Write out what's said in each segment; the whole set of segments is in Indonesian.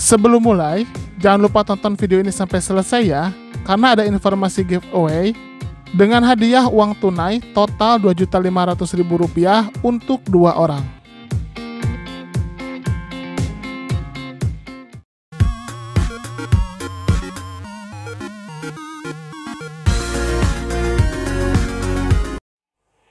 Sebelum mulai, jangan lupa tonton video ini sampai selesai ya, karena ada informasi giveaway dengan hadiah uang tunai total Rp2.500.000 untuk 2 orang.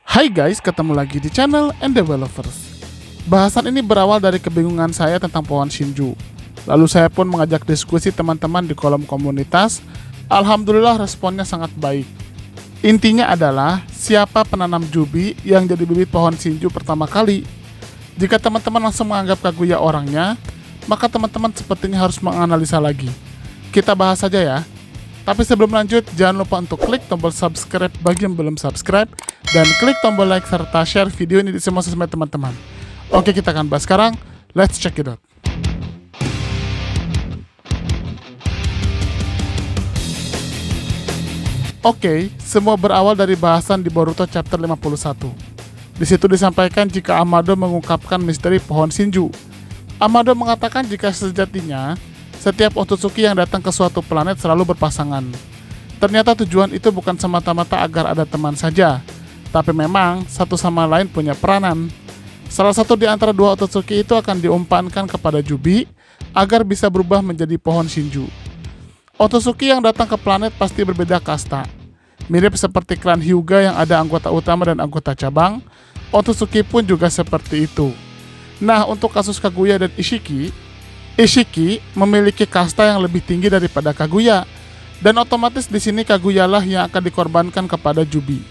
Hai guys, ketemu lagi di channel Endevelopers. Bahasan ini berawal dari kebingungan saya tentang pohon Shinju. Lalu saya pun mengajak diskusi teman-teman di kolom komunitas. Alhamdulillah responnya sangat baik. Intinya adalah siapa penanam Jubi yang jadi bibit pohon Shinju pertama kali. Jika teman-teman langsung menganggap Kaguya orangnya, maka teman-teman sepertinya harus menganalisa lagi. Kita bahas saja ya. Tapi sebelum lanjut, jangan lupa untuk klik tombol subscribe bagi yang belum subscribe, dan klik tombol like serta share video ini di semua sosmed teman-teman. Oke, kita akan bahas sekarang. Let's check it out. Oke, semua berawal dari bahasan di Boruto chapter 51. Di situ disampaikan jika Amado mengungkapkan misteri pohon Shinju. Amado mengatakan jika sejatinya setiap Otsutsuki yang datang ke suatu planet selalu berpasangan. Ternyata tujuan itu bukan semata-mata agar ada teman saja, tapi memang satu sama lain punya peranan. Salah satu di antara dua Otsutsuki itu akan diumpankan kepada Jubi agar bisa berubah menjadi pohon Shinju. Otsutsuki yang datang ke planet pasti berbeda kasta. Mirip seperti klan Hyuga yang ada anggota utama dan anggota cabang, Otsutsuki pun juga seperti itu. Nah, untuk kasus Kaguya dan Ishiki memiliki kasta yang lebih tinggi daripada Kaguya, dan otomatis di sini Kaguya lah yang akan dikorbankan kepada Jubi.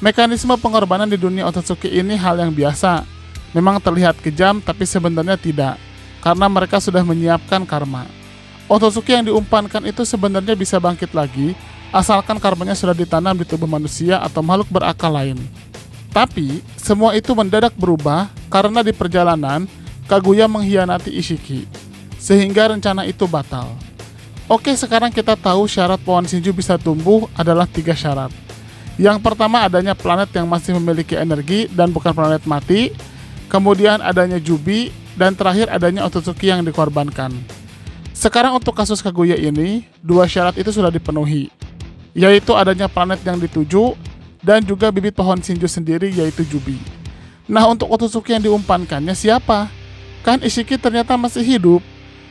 Mekanisme pengorbanan di dunia Otsutsuki ini hal yang biasa. Memang terlihat kejam, tapi sebenarnya tidak, karena mereka sudah menyiapkan karma. Otsutsuki yang diumpankan itu sebenarnya bisa bangkit lagi, asalkan karmanya sudah ditanam di tubuh manusia atau makhluk berakal lain. Tapi, semua itu mendadak berubah karena di perjalanan, Kaguya mengkhianati Ishiki, sehingga rencana itu batal. Oke, sekarang kita tahu syarat pohon Shinju bisa tumbuh adalah 3 syarat. Yang pertama adanya planet yang masih memiliki energi dan bukan planet mati, kemudian adanya Jubi, dan terakhir adanya Otsutsuki yang dikorbankan. Sekarang untuk kasus Kaguya ini, 2 syarat itu sudah dipenuhi, yaitu adanya planet yang dituju, dan juga bibit pohon Shinju sendiri yaitu Jubi. Nah, untuk Otsutsuki yang diumpankannya siapa? Kan Ishiki ternyata masih hidup.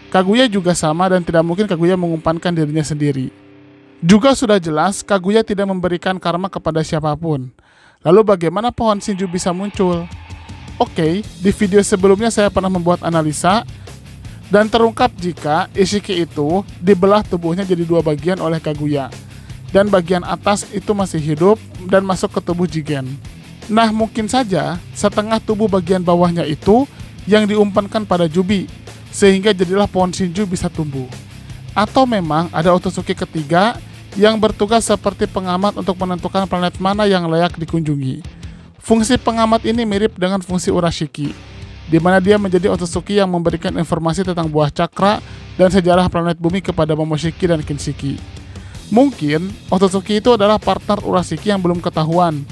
Kaguya juga sama dan tidak mungkin Kaguya mengumpankan dirinya sendiri. Juga sudah jelas Kaguya tidak memberikan karma kepada siapapun. Lalu bagaimana pohon Shinju bisa muncul? Oke, di video sebelumnya saya pernah membuat analisa dan terungkap jika Ishiki itu dibelah tubuhnya jadi 2 bagian oleh Kaguya, dan bagian atas itu masih hidup dan masuk ke tubuh Jigen. Nah, mungkin saja setengah tubuh bagian bawahnya itu yang diumpankan pada Jubi, sehingga jadilah pohon Shinju bisa tumbuh. Atau memang ada Otsutsuki ketiga yang bertugas seperti pengamat untuk menentukan planet mana yang layak dikunjungi. Fungsi pengamat ini mirip dengan fungsi Urashiki, di mana dia menjadi Otsutsuki yang memberikan informasi tentang buah cakra dan sejarah planet bumi kepada Momoshiki dan Kinshiki. Mungkin Otsutsuki itu adalah partner Urashiki yang belum ketahuan,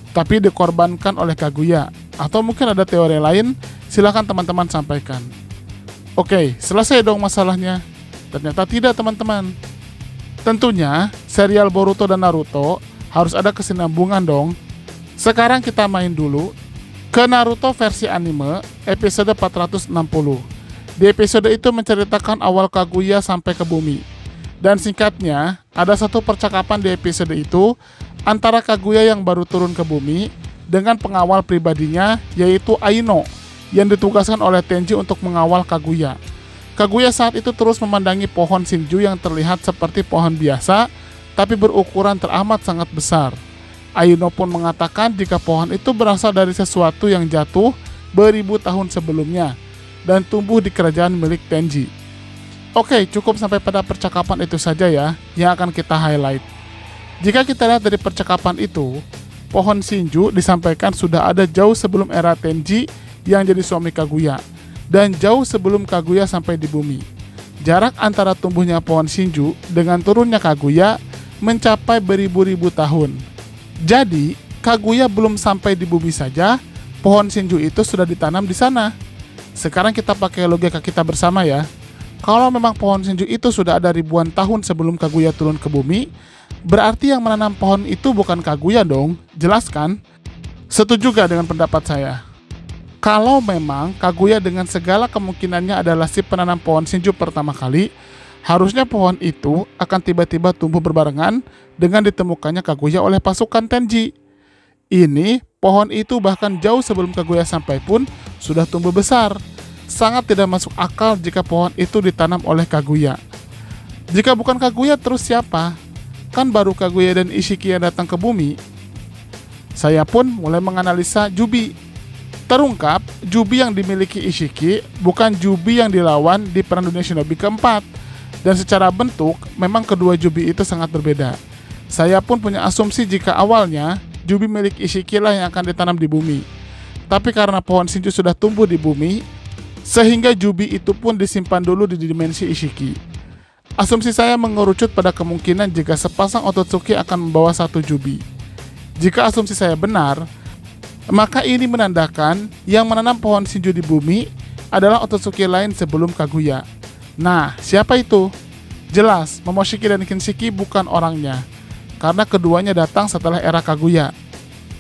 tapi dikorbankan oleh Kaguya. Atau mungkin ada teori lain, silahkan teman-teman sampaikan. Oke, selesai dong masalahnya? Ternyata tidak, teman-teman. Tentunya, serial Boruto dan Naruto harus ada kesinambungan dong. Sekarang kita main dulu ke Naruto versi anime episode 460. Di episode itu menceritakan awal Kaguya sampai ke bumi. Dan singkatnya, ada satu percakapan di episode itu antara Kaguya yang baru turun ke bumi dengan pengawal pribadinya yaitu Aino yang ditugaskan oleh Tenji untuk mengawal Kaguya. Kaguya saat itu terus memandangi pohon Shinju yang terlihat seperti pohon biasa tapi berukuran teramat sangat besar. Aino pun mengatakan jika pohon itu berasal dari sesuatu yang jatuh beribu tahun sebelumnya dan tumbuh di kerajaan milik Tenji. Oke, cukup sampai pada percakapan itu saja ya yang akan kita highlight. Jika kita lihat dari percakapan itu, pohon Shinju disampaikan sudah ada jauh sebelum era Tenji yang jadi suami Kaguya, dan jauh sebelum Kaguya sampai di bumi. Jarak antara tumbuhnya pohon Shinju dengan turunnya Kaguya mencapai beribu-ribu tahun. Jadi, Kaguya belum sampai di bumi saja, pohon Shinju itu sudah ditanam di sana. Sekarang kita pakai logika kita bersama ya. Kalau memang pohon Shinju itu sudah ada ribuan tahun sebelum Kaguya turun ke bumi, berarti yang menanam pohon itu bukan Kaguya dong, jelas kan? Setuju gak dengan pendapat saya? Kalau memang Kaguya dengan segala kemungkinannya adalah si penanam pohon Shinju pertama kali, harusnya pohon itu akan tiba-tiba tumbuh berbarengan dengan ditemukannya Kaguya oleh pasukan Tenji. Ini, pohon itu bahkan jauh sebelum Kaguya sampai pun sudah tumbuh besar. Sangat tidak masuk akal jika pohon itu ditanam oleh Kaguya. Jika bukan Kaguya, terus siapa? Kan baru Kaguya dan Ishiki yang datang ke bumi. Saya pun mulai menganalisa Jubi. Terungkap, Jubi yang dimiliki Ishiki bukan Jubi yang dilawan di Perang Dunia Shinobi keempat. Dan secara bentuk, memang kedua Jubi itu sangat berbeda. Saya pun punya asumsi jika awalnya Jubi milik Ishiki lah yang akan ditanam di bumi. Tapi karena pohon Shinju sudah tumbuh di bumi, sehingga Jubi itu pun disimpan dulu di dimensi Ishiki. Asumsi saya mengerucut pada kemungkinan jika sepasang Otsutsuki akan membawa satu Jubi. Jika asumsi saya benar, maka ini menandakan yang menanam pohon Shinju di bumi adalah Otsutsuki lain sebelum Kaguya. Nah, siapa itu? Jelas, Momoshiki dan Kinshiki bukan orangnya, karena keduanya datang setelah era Kaguya.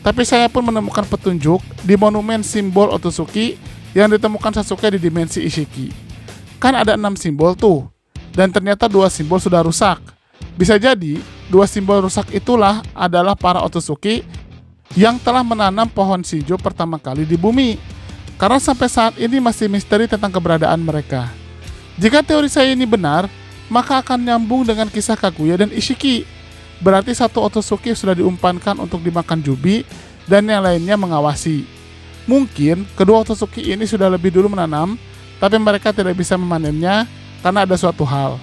Tapi saya pun menemukan petunjuk di monumen simbol Otsutsuki yang ditemukan Sasuke di dimensi Ishiki. Kan ada 6 simbol tuh, dan ternyata 2 simbol sudah rusak. Bisa jadi, 2 simbol rusak itulah adalah para Otsutsuki yang telah menanam pohon Shinju pertama kali di bumi. Karena sampai saat ini masih misteri tentang keberadaan mereka. Jika teori saya ini benar, maka akan nyambung dengan kisah Kaguya dan Ishiki. Berarti satu Otsutsuki sudah diumpankan untuk dimakan Jubi, dan yang lainnya mengawasi. Mungkin kedua Otsutsuki ini sudah lebih dulu menanam, tapi mereka tidak bisa memanennya karena ada suatu hal.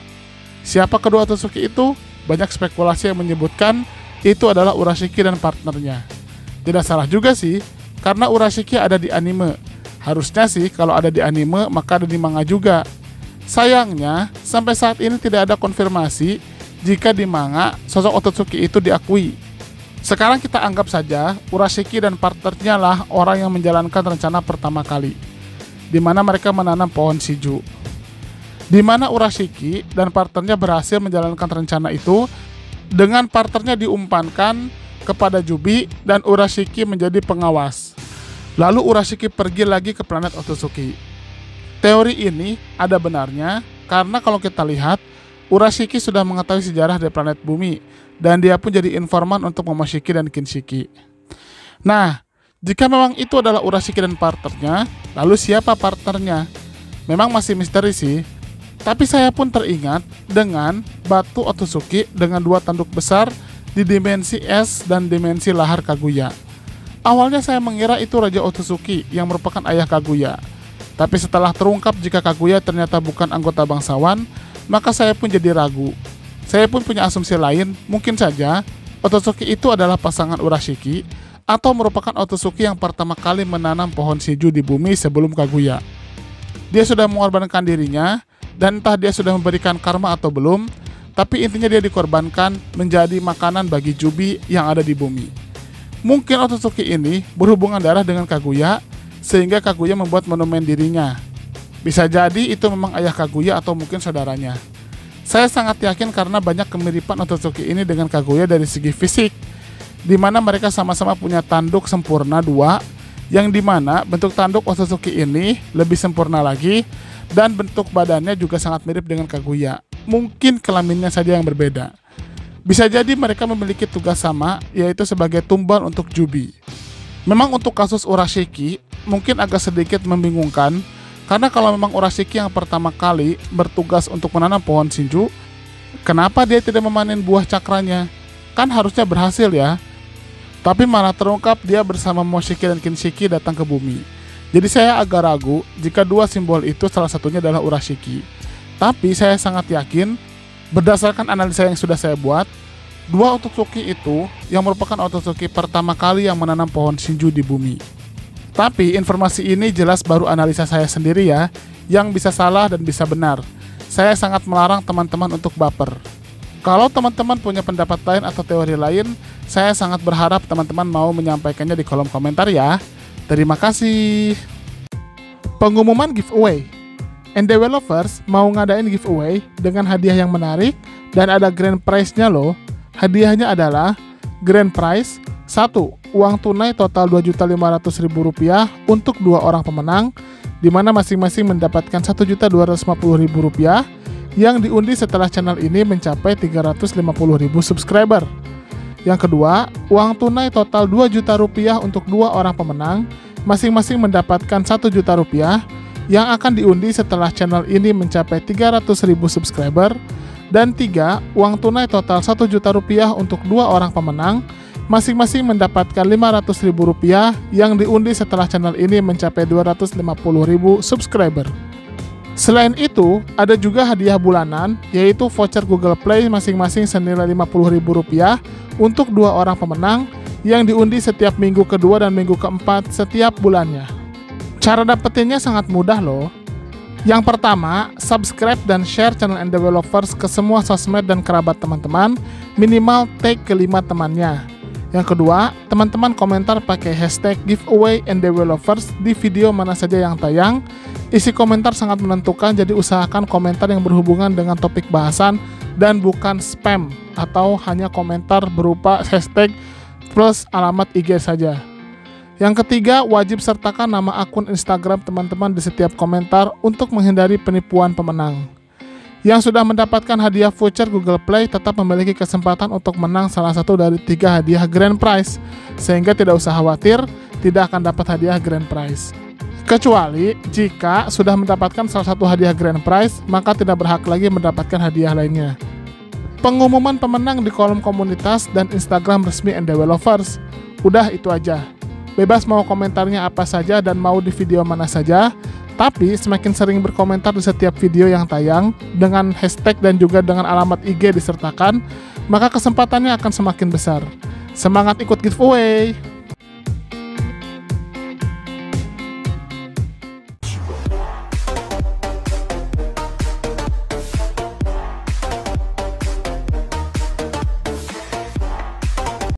Siapa kedua Otsutsuki itu? Banyak spekulasi yang menyebutkan itu adalah Urashiki dan partnernya. Tidak salah juga sih, karena Urashiki ada di anime. Harusnya sih kalau ada di anime, maka ada di manga juga. Sayangnya, sampai saat ini tidak ada konfirmasi jika di manga sosok Otsutsuki itu diakui. Sekarang kita anggap saja Urashiki dan partnernya lah orang yang menjalankan rencana pertama kali, di mana mereka menanam pohon Shinju. Di mana Urashiki dan partnernya berhasil menjalankan rencana itu dengan partnernya diumpankan kepada Jubi dan Urashiki menjadi pengawas. Lalu Urashiki pergi lagi ke planet Otsutsuki. Teori ini ada benarnya karena kalau kita lihat Urashiki sudah mengetahui sejarah dari planet bumi, dan dia pun jadi informan untuk Momoshiki dan Kinshiki. Nah, jika memang itu adalah Urashiki dan partnernya, lalu siapa partnernya? Memang masih misteri sih, tapi saya pun teringat dengan batu Otsutsuki dengan 2 tanduk besar di dimensi es dan dimensi lahar Kaguya. Awalnya saya mengira itu Raja Otsutsuki yang merupakan ayah Kaguya. Tapi setelah terungkap jika Kaguya ternyata bukan anggota bangsawan, maka saya pun jadi ragu. Saya pun punya asumsi lain, mungkin saja Otsutsuki itu adalah pasangan Urashiki atau merupakan Otsutsuki yang pertama kali menanam pohon Shinju di bumi sebelum Kaguya. Dia sudah mengorbankan dirinya, dan entah dia sudah memberikan karma atau belum, tapi intinya dia dikorbankan menjadi makanan bagi Jubi yang ada di bumi. Mungkin Otsutsuki ini berhubungan darah dengan Kaguya, sehingga Kaguya membuat monumen dirinya. Bisa jadi itu memang ayah Kaguya atau mungkin saudaranya. Saya sangat yakin karena banyak kemiripan Otsutsuki ini dengan Kaguya dari segi fisik, di mana mereka sama-sama punya tanduk sempurna 2, yang dimana bentuk tanduk Otsutsuki ini lebih sempurna lagi, dan bentuk badannya juga sangat mirip dengan Kaguya. Mungkin kelaminnya saja yang berbeda. Bisa jadi mereka memiliki tugas sama, yaitu sebagai tumbal untuk Jubi. Memang untuk kasus Urashiki, mungkin agak sedikit membingungkan, karena kalau memang Urashiki yang pertama kali bertugas untuk menanam pohon Shinju, kenapa dia tidak memanen buah cakranya? Kan harusnya berhasil ya. Tapi malah terungkap dia bersama Momoshiki dan Kinshiki datang ke bumi. Jadi saya agak ragu jika 2 simbol itu salah satunya adalah Urashiki. Tapi saya sangat yakin, berdasarkan analisa yang sudah saya buat, 2 Otsutsuki itu yang merupakan Otsutsuki pertama kali yang menanam pohon Shinju di bumi. Tapi informasi ini jelas baru analisa saya sendiri ya, yang bisa salah dan bisa benar. Saya sangat melarang teman-teman untuk baper. Kalau teman-teman punya pendapat lain atau teori lain, saya sangat berharap teman-teman mau menyampaikannya di kolom komentar ya. Terima kasih. Pengumuman giveaway. NDW Lovers mau ngadain giveaway dengan hadiah yang menarik dan ada grand prize-nya loh. Hadiahnya adalah grand prize 1. Uang tunai total Rp2.500.000 untuk 2 orang pemenang, di mana masing-masing mendapatkan Rp1.250.000 yang diundi setelah channel ini mencapai 350.000 subscriber. Yang kedua, uang tunai total Rp2 juta untuk 2 orang pemenang, masing-masing mendapatkan Rp1 juta yang akan diundi setelah channel ini mencapai 300.000 subscriber. Dan 3, uang tunai total Rp1 juta untuk 2 orang pemenang, masing-masing mendapatkan Rp500.000 yang diundi setelah channel ini mencapai 250.000 subscriber. Selain itu, ada juga hadiah bulanan, yaitu voucher Google Play masing-masing senilai Rp50.000 untuk 2 orang pemenang yang diundi setiap minggu kedua dan minggu keempat setiap bulannya. Cara dapetinnya sangat mudah loh. Yang pertama, subscribe dan share channel NDW Lovers ke semua sosmed dan kerabat teman-teman, minimal tag ke 5 temannya. Yang kedua, teman-teman komentar pakai hashtag giveaway NDW Lovers di video mana saja yang tayang. Isi komentar sangat menentukan, jadi usahakan komentar yang berhubungan dengan topik bahasan dan bukan spam atau hanya komentar berupa hashtag plus alamat IG saja. Yang ketiga, wajib sertakan nama akun Instagram teman-teman di setiap komentar untuk menghindari penipuan pemenang. Yang sudah mendapatkan hadiah voucher Google Play tetap memiliki kesempatan untuk menang salah satu dari 3 hadiah grand prize, sehingga tidak usah khawatir tidak akan dapat hadiah grand prize. Kecuali jika sudah mendapatkan salah satu hadiah grand prize, maka tidak berhak lagi mendapatkan hadiah lainnya. Pengumuman pemenang di kolom komunitas dan Instagram resmi NDW Lovers. Udah itu aja. Bebas mau komentarnya apa saja dan mau di video mana saja, tapi semakin sering berkomentar di setiap video yang tayang dengan hashtag dan juga dengan alamat IG disertakan, maka kesempatannya akan semakin besar. Semangat ikut giveaway!